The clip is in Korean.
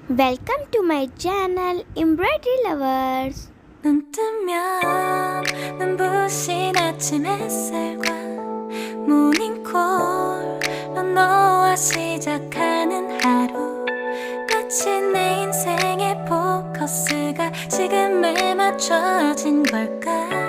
Welcome to my channel Embroidery Lovers. 눈 뜨면 눈부신 아침 햇살과 모닝콜로 너와 시작하는 하루, 마치 내 인생의 포커스가 지금에 맞춰진 걸까.